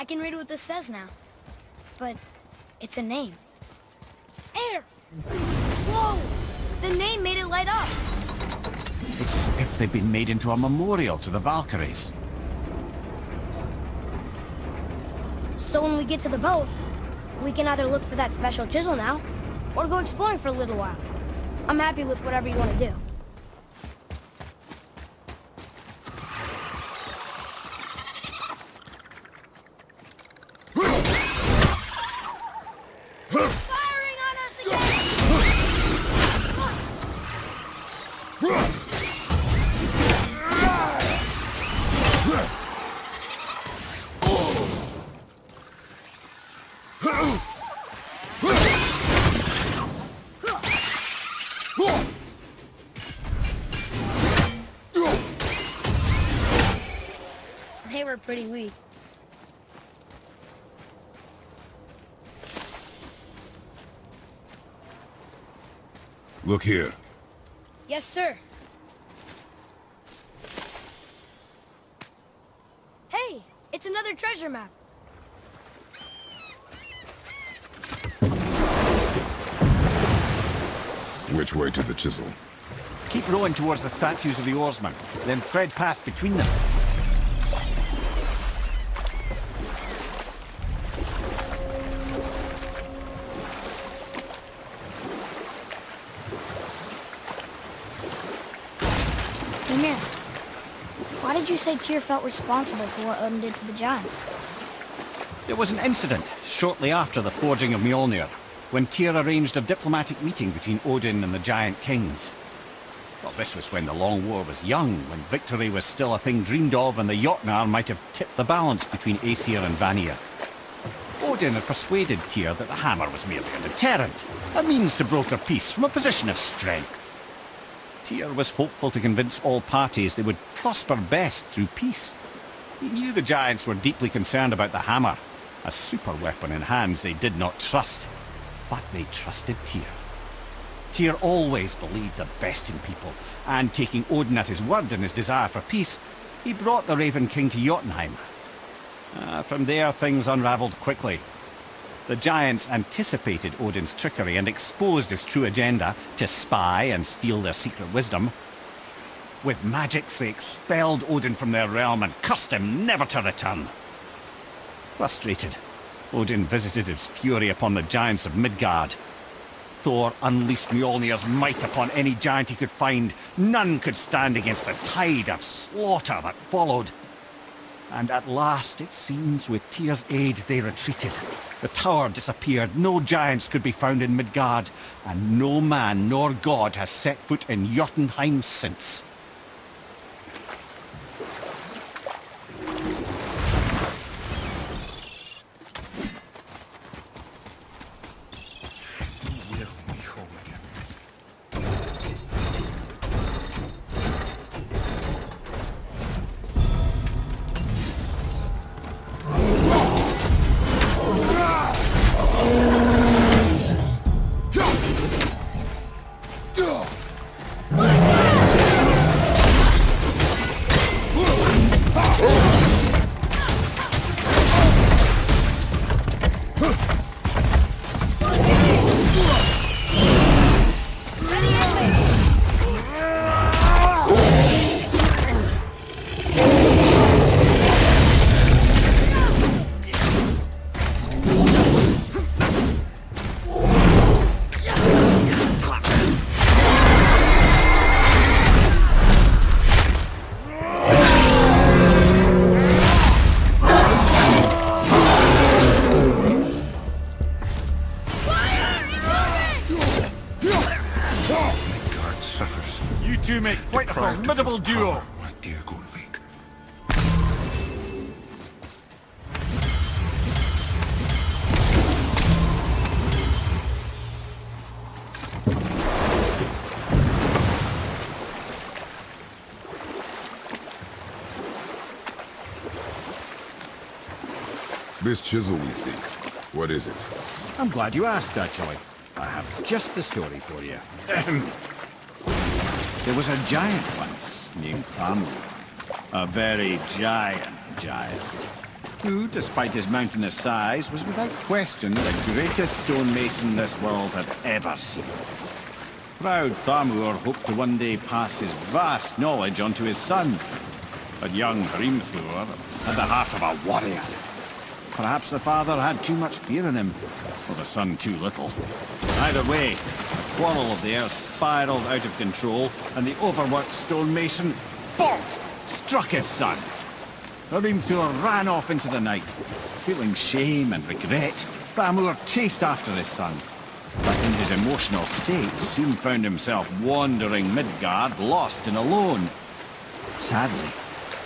I can read what this says now. But it's a name. Air! Whoa! The name made it light up. It's as if they've been made into a memorial to the Valkyries. So when we get to the boat, we can either look for that special chisel now, or go exploring for a little while. I'm happy with whatever you want to do. Firing on us again! They were pretty weak. Look here. Yes, sir. Hey, it's another treasure map. Which way to the chisel? Keep rowing towards the statues of the oarsmen, then thread past between them. Ymir, why did you say Tyr felt responsible for what Odin did to the giants? There was an incident shortly after the forging of Mjolnir, when Tyr arranged a diplomatic meeting between Odin and the giant kings. Well, this was when the Long War was young, when victory was still a thing dreamed of, and the Jotnar might have tipped the balance between Aesir and Vanir. Odin had persuaded Tyr that the hammer was merely a deterrent, a means to broker peace from a position of strength. Tyr was hopeful to convince all parties they would prosper best through peace. He knew the giants were deeply concerned about the hammer, a super weapon in hands they did not trust. But they trusted Tyr. Tyr always believed the best in people, and taking Odin at his word in his desire for peace, he brought the Raven King to Jotunheim. From there, things unravelled quickly. The giants anticipated Odin's trickery and exposed his true agenda to spy and steal their secret wisdom. With magics, they expelled Odin from their realm and cursed him never to return. Frustrated, Odin visited his fury upon the giants of Midgard. Thor unleashed Mjolnir's might upon any giant he could find. None could stand against the tide of slaughter that followed. And at last, it seems, with Tyr's aid, they retreated. The tower disappeared, no giants could be found in Midgard, and no man nor god has set foot in Jotunheim since. You make quite a formidable duo. My dear Gunnvik. This chisel we seek, what is it? I'm glad you asked, actually. I have just the story for you. There was a giant once named Thamur. A very giant. who, despite his mountainous size, was without question the greatest stonemason this world had ever seen. Proud Thamur hoped to one day pass his vast knowledge on to his son, but young Hrimthur had the heart of a warrior. Perhaps the father had too much fear in him, or the son too little. Either way, the quarrel of theirs spiraled out of control, and the overworked stonemason, bonk, struck his son. Hrimthur ran off into the night. Feeling shame and regret, Thamur chased after his son, but in his emotional state soon found himself wandering Midgard, lost and alone. Sadly,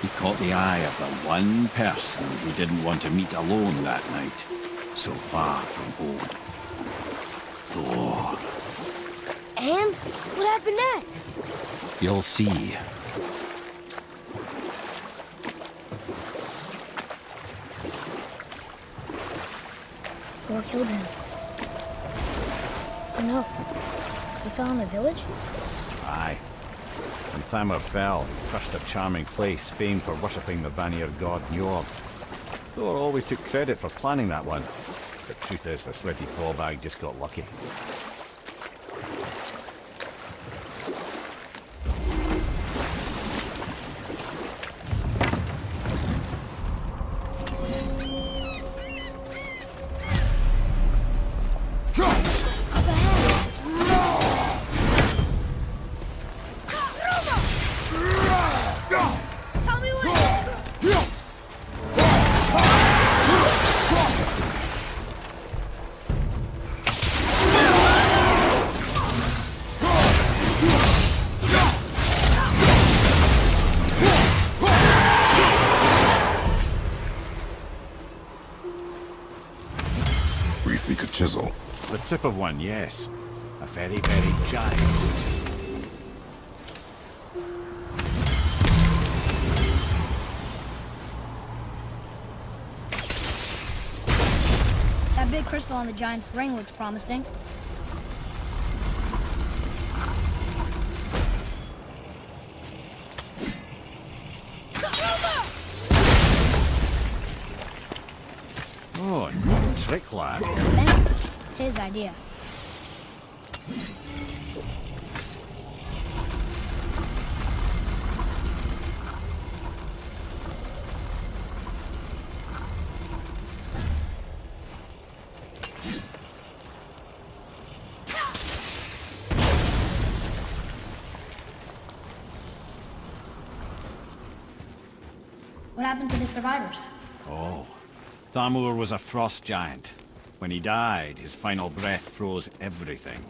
he caught the eye of the one person he didn't want to meet alone that night, so far from home. Thor. And what happened next? You'll see. Thor killed him. Oh no. He fell in the village? Aye. When Thamur fell, he crushed a charming place famed for worshipping the Vanir god Njord. Thor always took credit for planning that one. The truth is, the sweaty bag just got lucky. We seek a chisel. The tip of one, yes. A very, very giant chisel. That big crystal on the giant's ring looks promising. Oh, no trick, lad. Thanks. His idea. What happened to the survivors? Oh. Thamur was a frost giant. When he died, his final breath froze everything.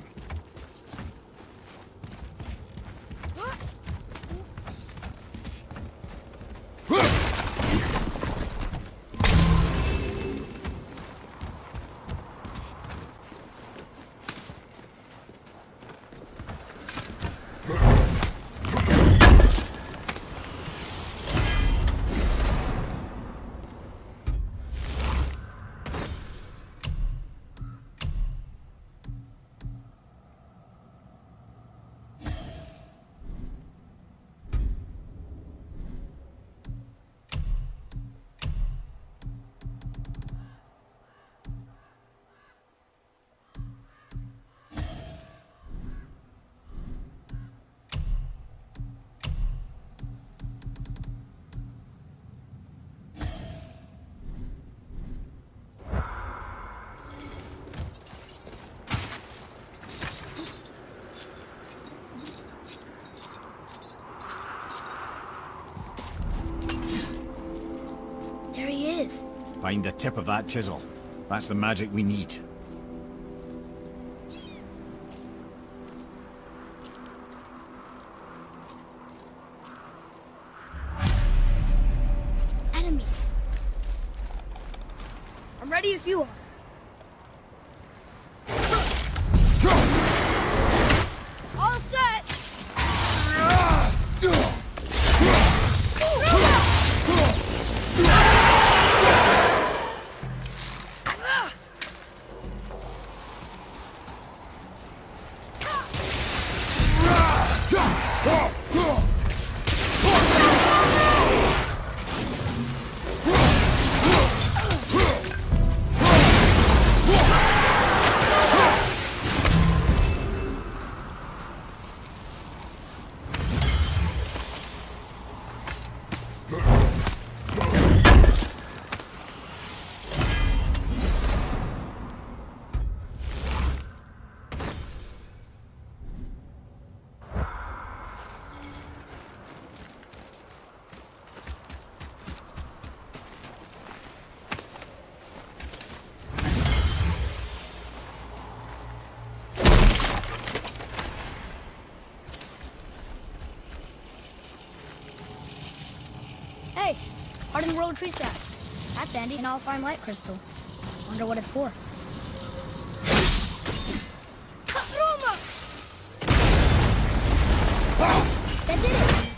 There he is. Find the tip of that chisel. That's the magic we need. Enemies. I'm ready if you are. All set! Hardened road tree sap. That's handy. And I'll find light crystal. Wonder what it's for. Roma! That did it!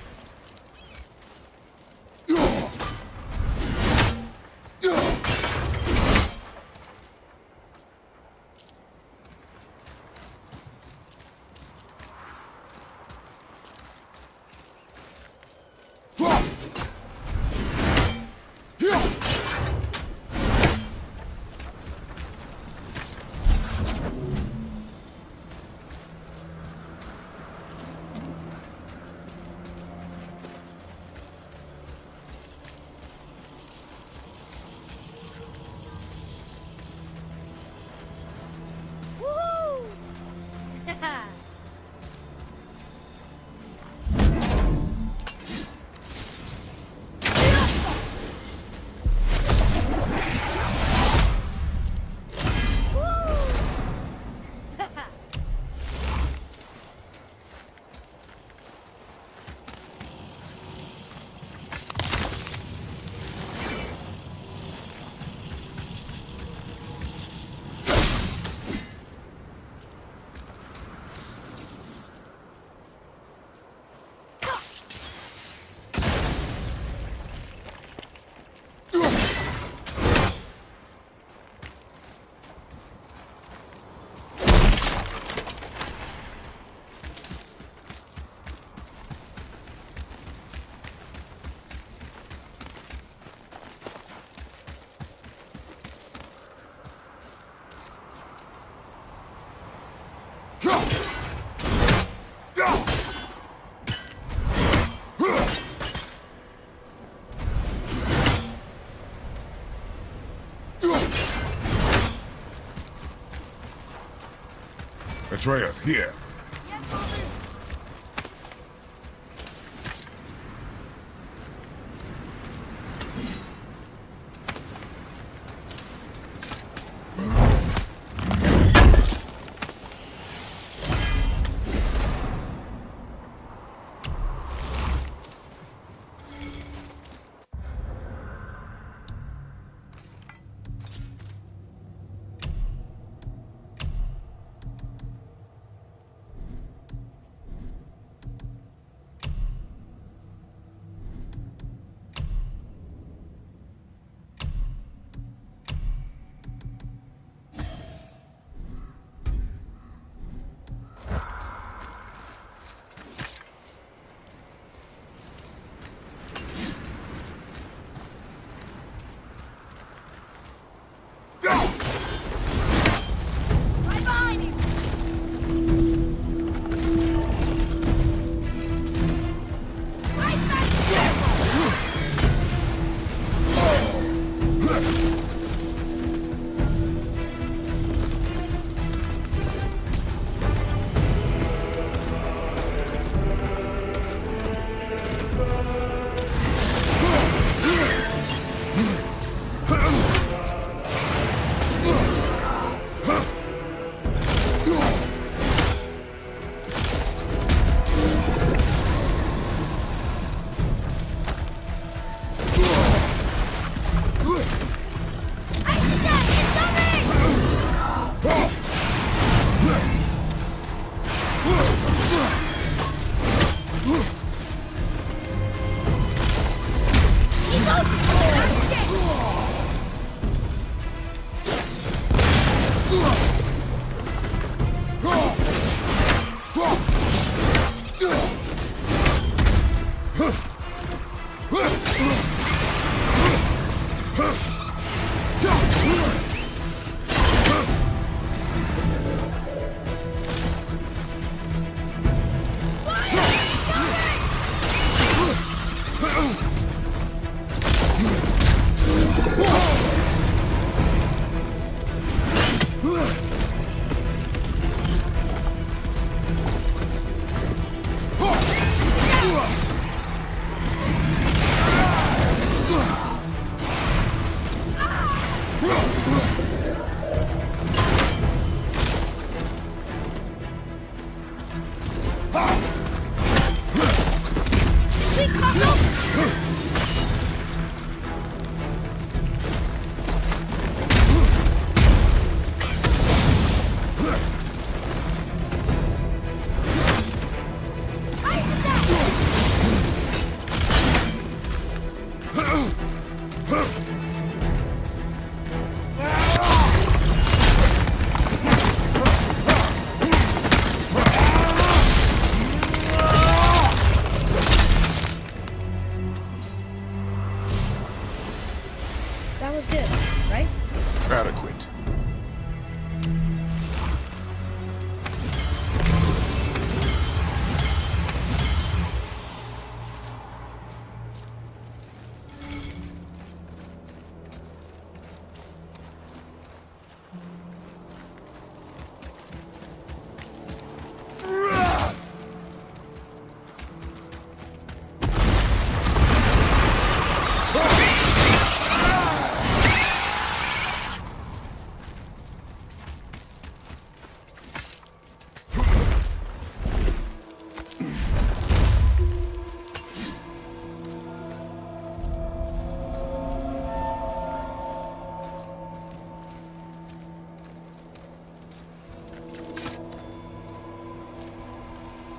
Atreus, here.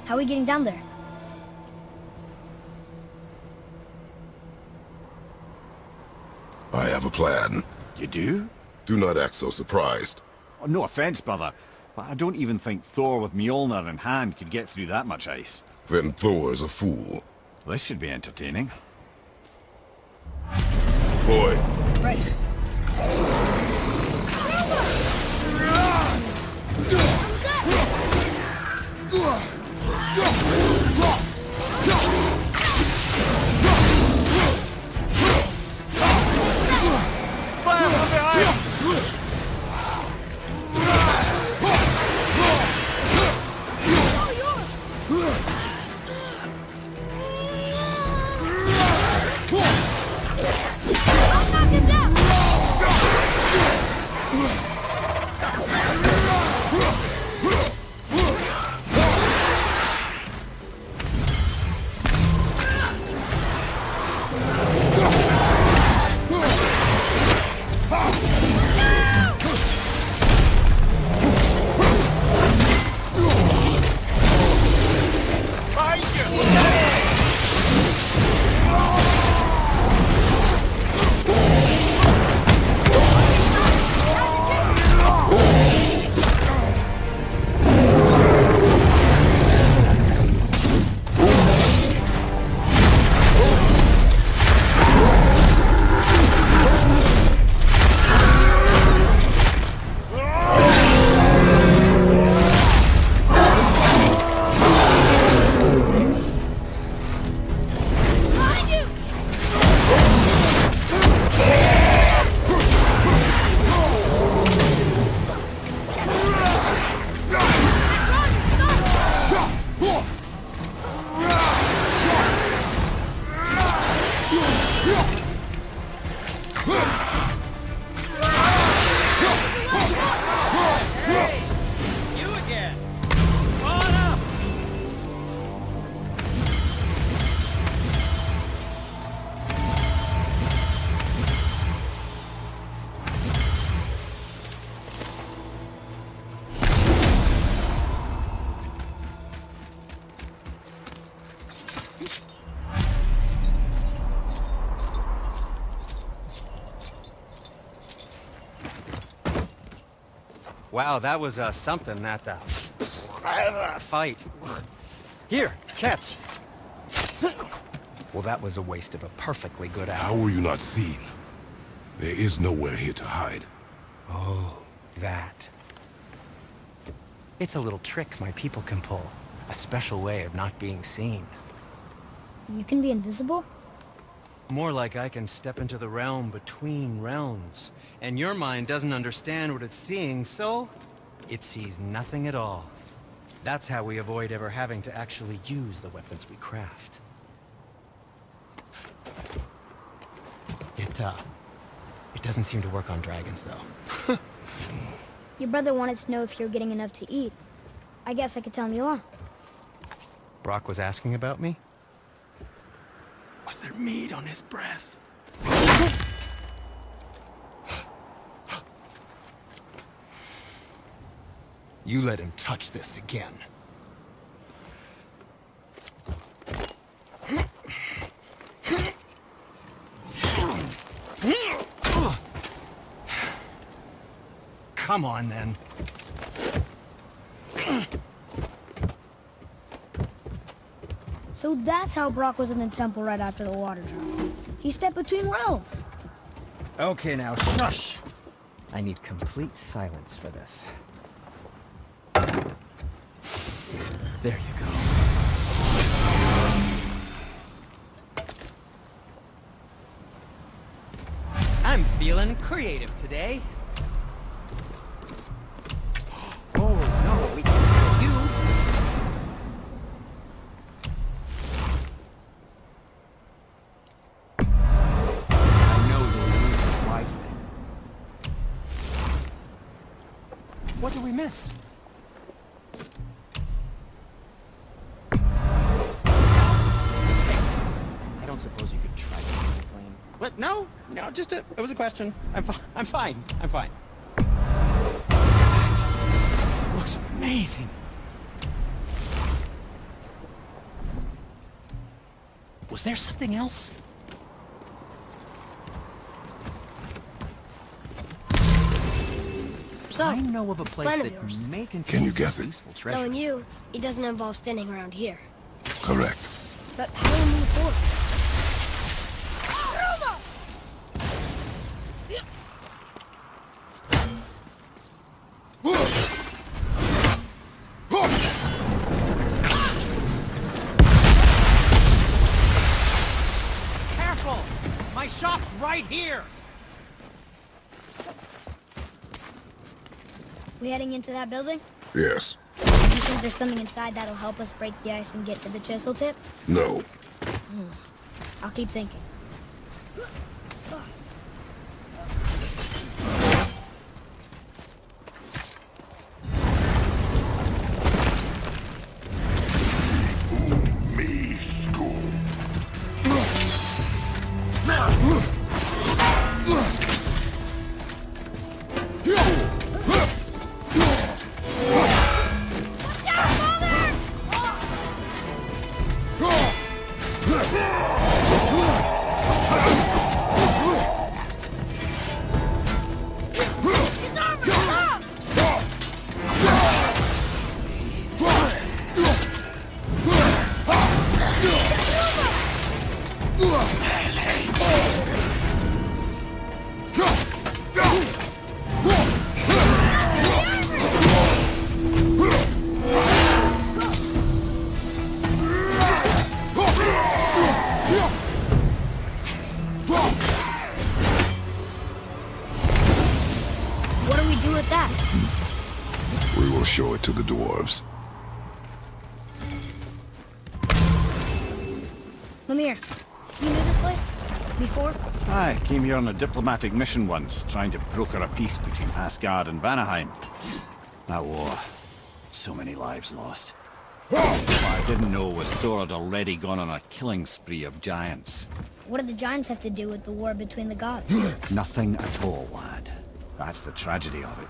How are we getting down there? I have a plan. You do? Do not act so surprised. Oh, no offense, brother, but I don't even think Thor with Mjolnir in hand could get through that much ice. Then Thor is a fool. This should be entertaining. Boy, Right. Wow, that was something, that fight. Here, catch. Well, that was a waste of a perfectly good hour. how were you not seen? There is nowhere here to hide. Oh, that. It's a little trick my people can pull. A special way of not being seen. You can be invisible? More like I can step into the realm between realms. And your mind doesn't understand what it's seeing, so it sees nothing at all. That's how we avoid ever having to actually use the weapons we craft. It doesn't seem to work on dragons, though. Your brother wanted to know if you're getting enough to eat. I guess I could tell him you are. Brock was asking about me? Was there meat on his breath? You let him touch this again. Come on, then. So that's how Brock was in the temple right after the water drop. He stepped between realms. Okay, now, shush! I need complete silence for this. There you go. I'm feeling creative today. Oh, no, we can't do. I know you'll use this wisely. What did we miss? I don't suppose you could try to complain. What? No, just it was a question. I'm fine. Looks amazing. Was there something else? So, I know of a place plan of that yours. may Can contain you guess it? useful treasure. Knowing you, it doesn't involve standing around here. Correct. But how do we move forward? Careful! My shop's right here! We heading into that building? Yes. Do you think there's something inside that'll help us break the ice and get to the chisel tip? No. I'll keep thinking. Me school. What do we do with that? We will show it to the dwarves. Lemire, you knew this place? Before? I came here on a diplomatic mission once, trying to broker a peace between Asgard and Vanaheim. That war. So many lives lost. What I didn't know was Thor had already gone on a killing spree of giants. What do the giants have to do with the war between the gods? Nothing at all, lad. That's the tragedy of it.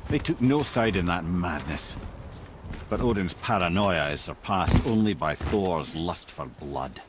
They took no side in that madness. But Odin's paranoia is surpassed only by Thor's lust for blood.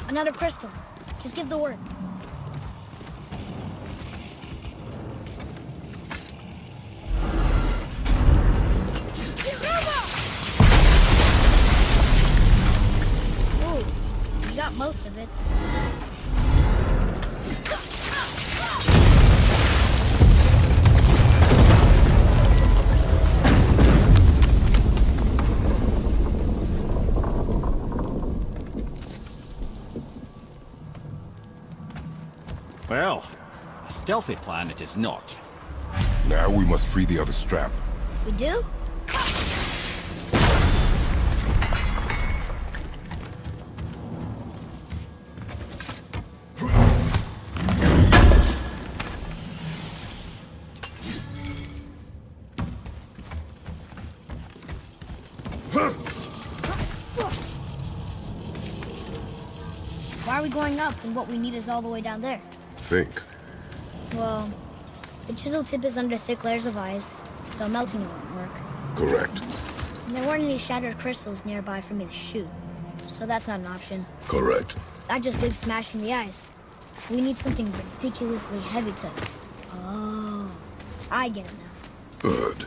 Another crystal. Just give the word. Ooh, you got most of it. Well, a stealthy plan it is not. Now we must free the other strap. We do? Why are we going up when what we need is all the way down there? Think. Well, the chisel tip is under thick layers of ice, so melting it won't work. Correct. And there weren't any shattered crystals nearby for me to shoot, so that's not an option. Correct. That just leaves smashing the ice. We need something ridiculously heavy to... Oh, I get it now. Good.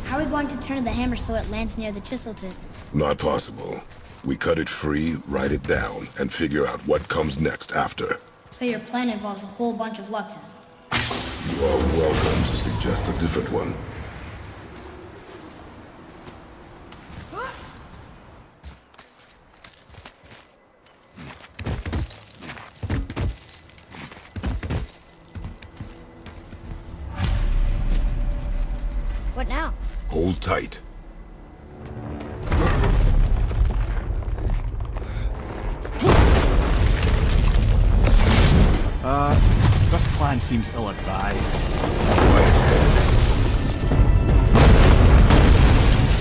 How are we going to turn the hammer so it lands near the chisel tip? Not possible. We cut it free, write it down, and figure out what comes next after. So your plan involves a whole bunch of luck then? You are welcome to suggest a different one. What now? Hold tight. This plan seems ill-advised.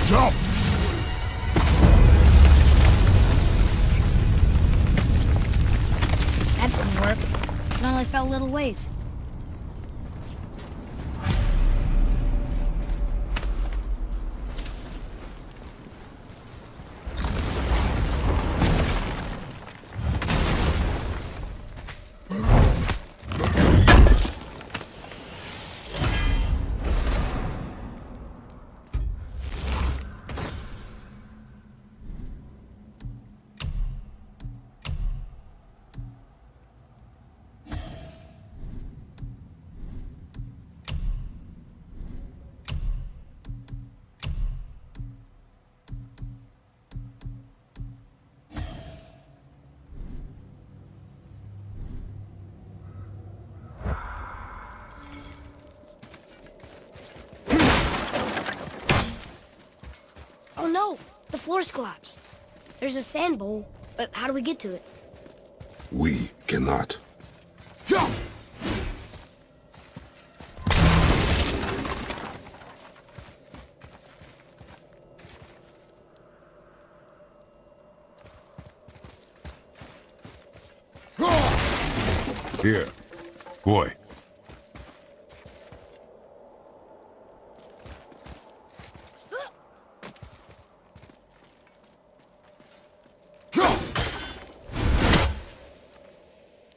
Jump! That didn't work. It only fell a little ways. Oh no! The floor's collapsed. There's a sand bowl, but how do we get to it? We cannot. Jump! Here. Boy.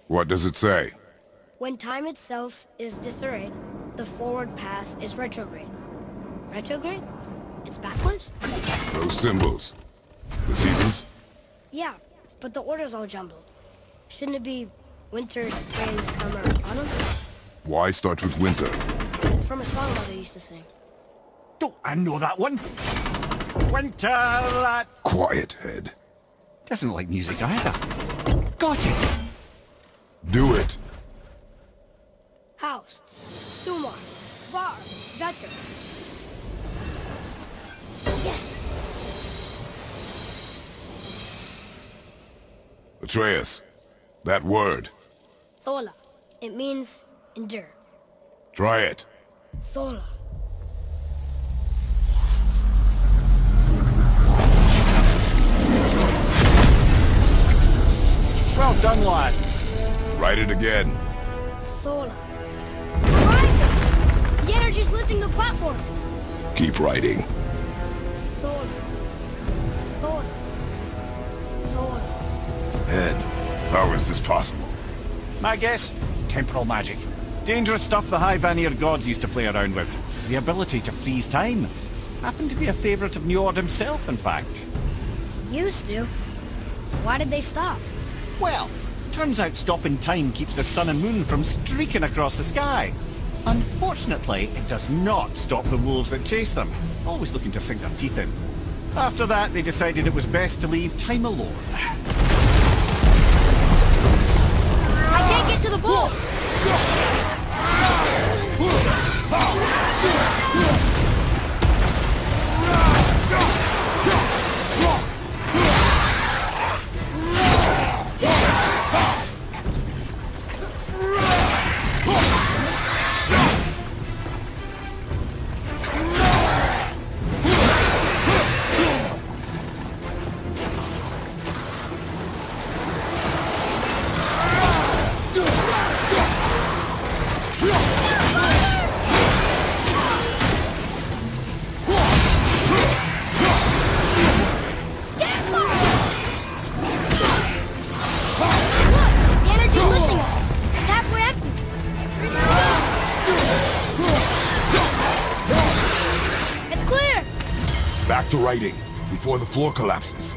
What does it say? When time itself is disarrayed, the forward path is retrograde. Retrograde? It's backwards? Those symbols. The seasons? Yeah, but the order's all jumbled. Shouldn't it be winter, spring, summer, autumn? Why start with winter? It's from a song Mother used to sing. Don't I know that one? Winter, that Quiet, head. doesn't like music either. Got it! Do it. House, Sumar, Bar, Vetter. Yes! Atreus. That word. Thola. It means endure. Try it. Thola. Well done, lad. Write it again. Thola. Horizon! The energy's lifting the platform. Keep writing. Thola. Thola. Thola. Head. How is this possible? My guess? Temporal magic. Dangerous stuff the High Vanir gods used to play around with. The ability to freeze time. Happened to be a favourite of Njord himself, in fact. Used to. Why did they stop? Well, turns out stopping time keeps the sun and moon from streaking across the sky. Unfortunately, it does not stop the wolves that chase them, always looking to sink their teeth in. After that, they decided it was best to leave time alone. I can't get to the bowl! back to writing before the floor collapses.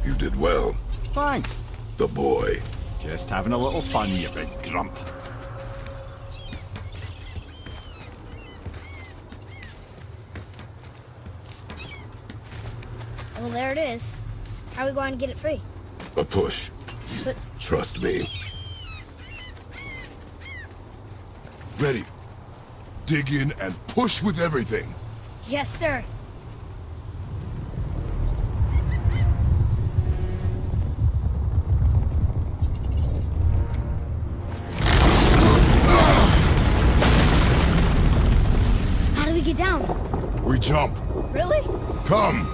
You did well. Thanks. The boy. Just having a little fun, you big grump. Well, there it is. How are we going to get it free? A push. But Trust me. Ready. Dig in and push with everything. yes, sir. How do we get down? We jump. Really? Come.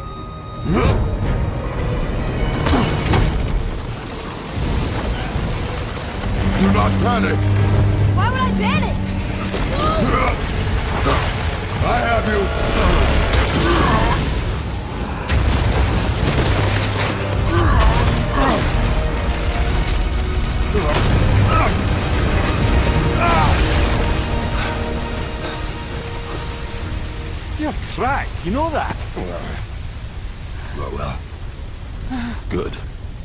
Do not panic. Why would I panic? I have you. You're cracked, you know that? Well. Good.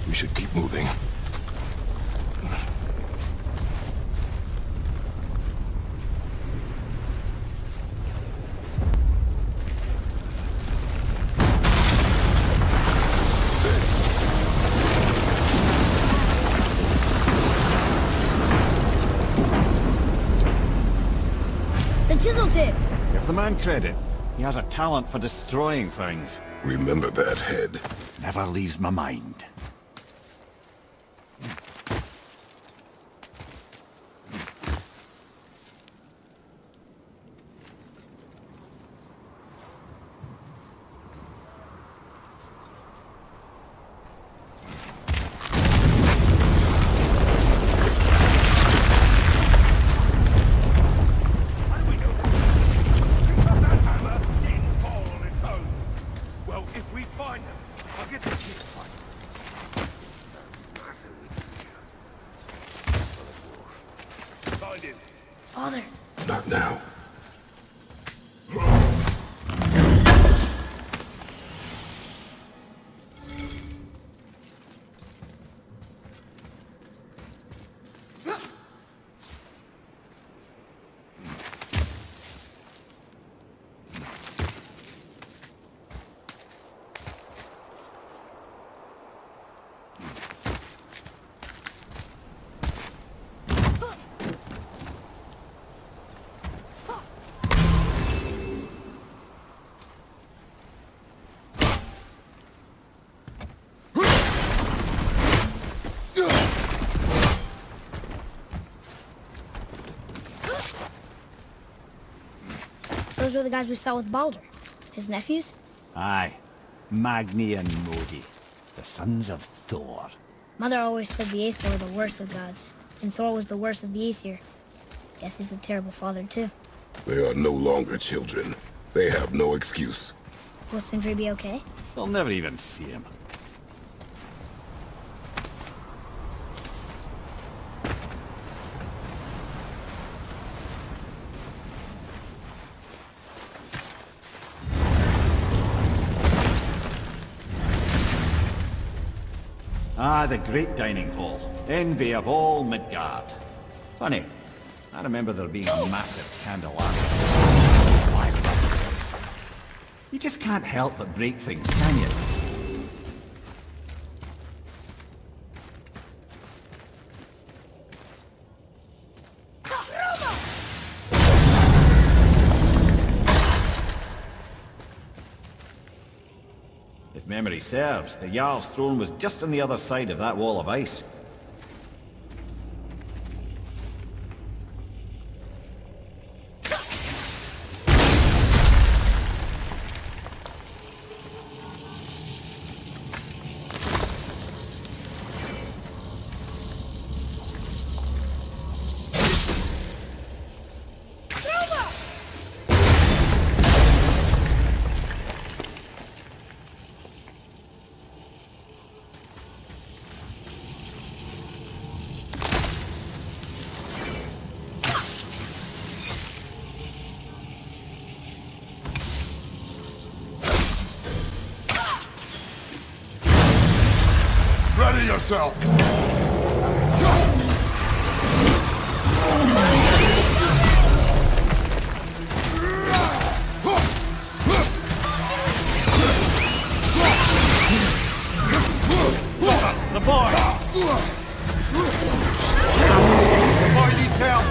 We should keep moving. man credit. He has a talent for destroying things. Remember that head. Never leaves my mind. Father. Not now. Those were the guys we saw with Baldur. His nephews? Aye. Magni and Modi. The sons of Thor. Mother always said the Aesir were the worst of gods, and Thor was the worst of the Aesir. Guess he's a terrible father, too. They are no longer children. They have no excuse. Will Sindri be okay? They'll never even see him. Ah, the great dining hall. Envy of all Midgard. Funny, I remember there being a massive candelabra. Why would that be the case? You just can't help but break things, can you? If memory serves, the Jarl's throne was just on the other side of that wall of ice. Ready yourself! The boy! The boy needs help!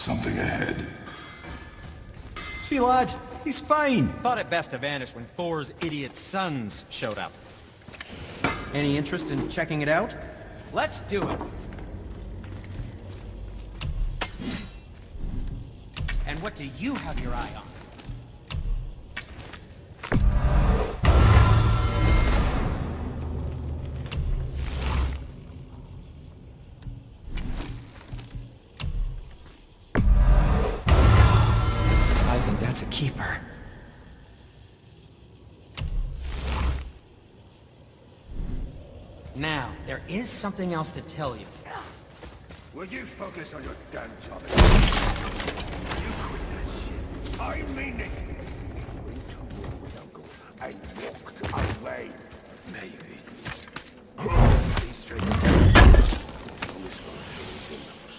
Something ahead. See, lad, he's fine. Thought it best to vanish when Thor's idiot sons showed up. Any interest in checking it out? Let's do it. And what do you have your eye on? I think that's a keeper. Now, there is something else to tell you. Will you focus on your damn job? You quit that shit. I mean it. Went to war with Uncle and walked away. Maybe. Be straight.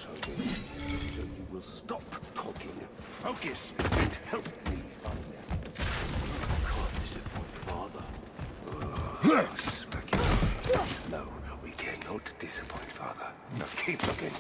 So you will stop talking, focus, and help me find them. I can't disappoint Father. Smack it. No, we cannot disappoint Father. Now keep looking.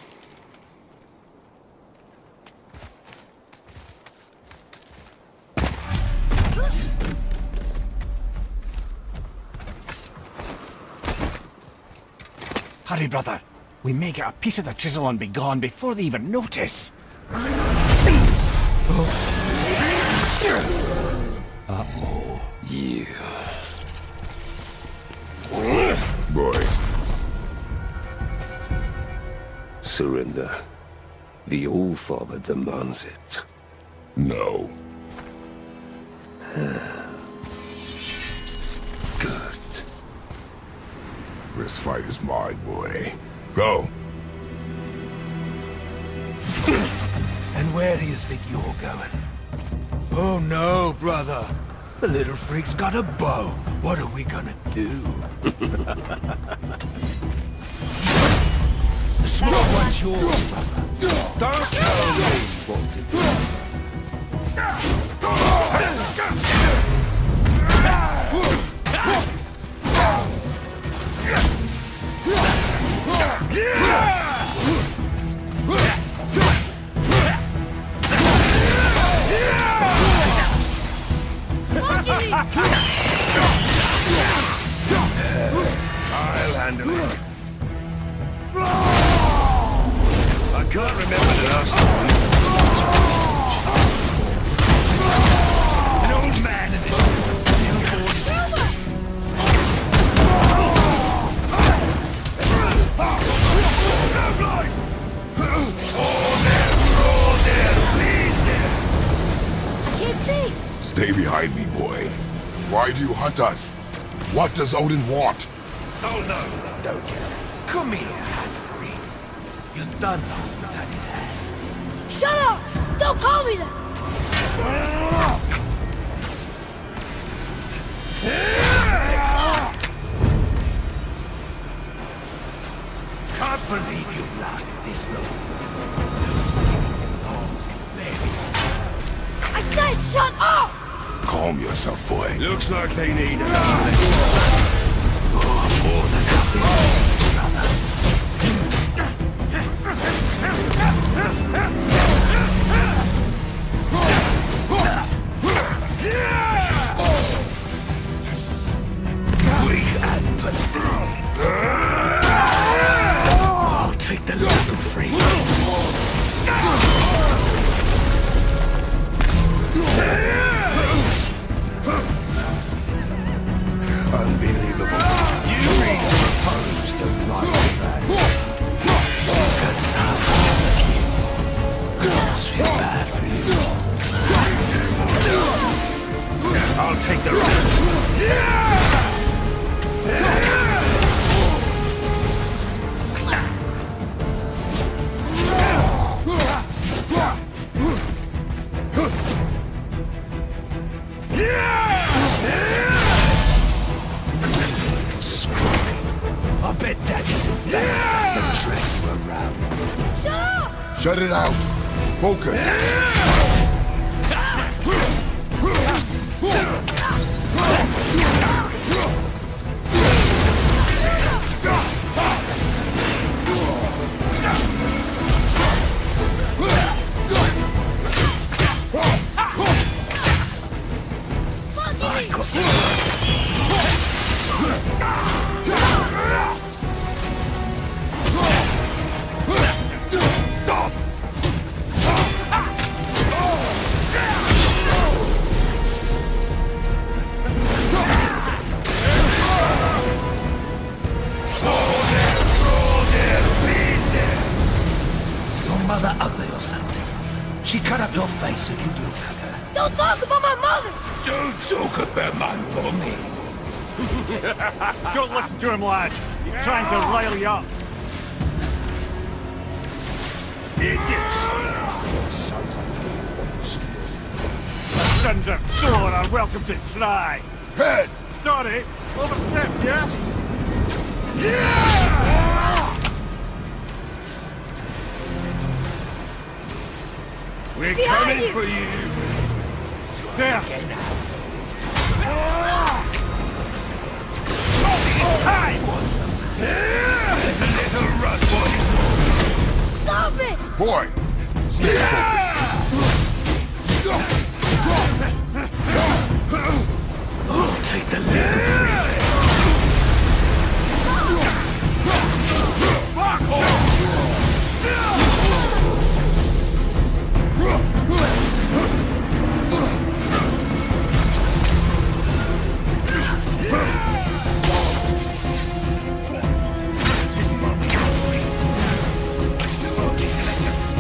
Hurry, brother. We may get a piece of the chisel and be gone before they even notice. Yeah. Boy. Surrender. The All-Father demands it. No. Good. This fight is mine, boy. Go. And where do you think you're going? Oh no, brother. The little freak's got a bow. What are we gonna do? The sword one's yours, brother. Don't tell me what to do. I'll handle it. I can't remember the last time. An old man in this Can't see. Stay behind me, boy. Why do you hunt us? What does Odin want? Oh no, don't get it. Come here, half-breed. You done know that his hand. Shut up! Don't call me that! Can't believe you've lasted this long. I said shut up! Calm yourself, boy. Looks like they need us. More than happy to see you, brother. Weak and pathetic. I'll take the little freak. Unbelievable. You read opposed the right of That sounds like you. I almost feel bad for you. I'll take the rest. I bet Daddy's embarrassed that the tricks were around. Shut up! Shut it out. Focus. Mother ugly or something. She cut up your face and you look at her. Don't talk about my mother! Don't talk about my mommy. Don't listen to him, lad. He's trying to rile you up. Idiots! Sons of Thor are welcome to try. Head! Sorry, overstepped, yeah? We're Behind coming you. for you. There. Hi! There's a little run, boys. Stop it! Boy! Stay focused. Oh, take the lead.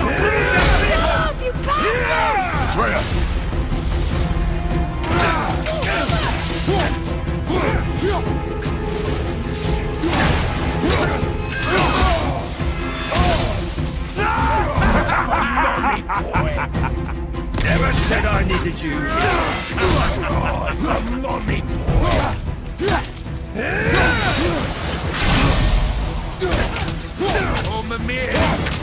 Stop, you bastard! Freya! Never said I needed you. Oh, the mommy boy. Oh, Mimir.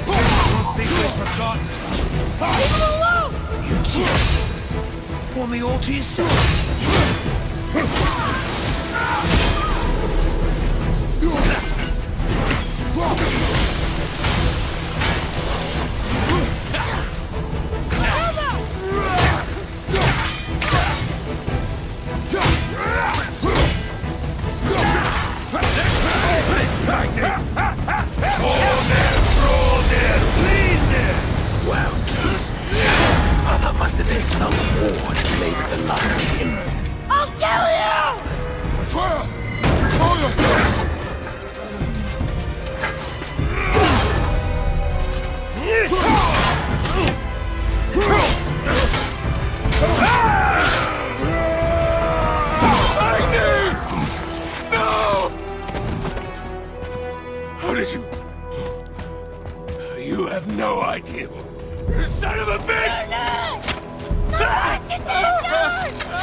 Don't think we've forgotten. Leave him alone! You just want me all to yourself. Wow, geez. Mother must have been some war to play with the likes of him. I'll kill you! Freya! Control yourself! No! How did you... You have no idea. You son of a bitch!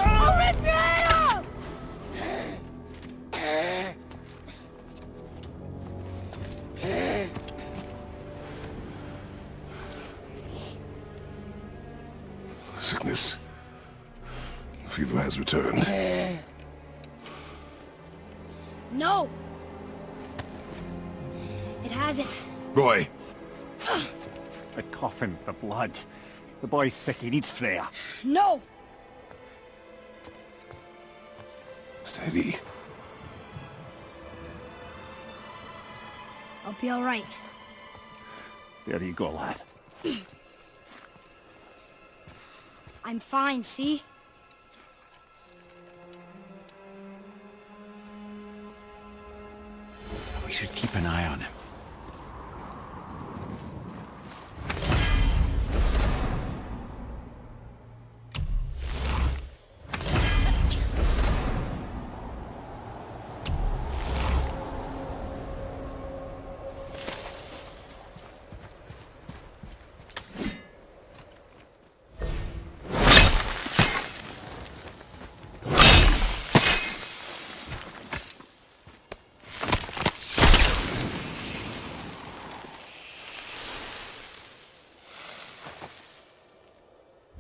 I'll rip your head off! Sickness. Fever has returned. No! It hasn't. Roy, The coffin, the blood. The boy's sick, he needs Freya. No! steady. I'll be alright. There you go, lad. I'm fine, see? We should keep an eye on him.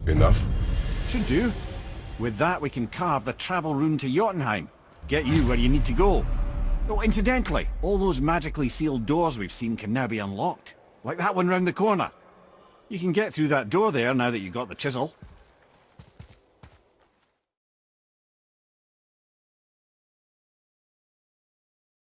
Enough? Should do. With that, we can carve the travel rune to Jotunheim. Get you where you need to go. Oh, incidentally, all those magically sealed doors we've seen can now be unlocked. Like that one round the corner. You can get through that door there now that you've got the chisel.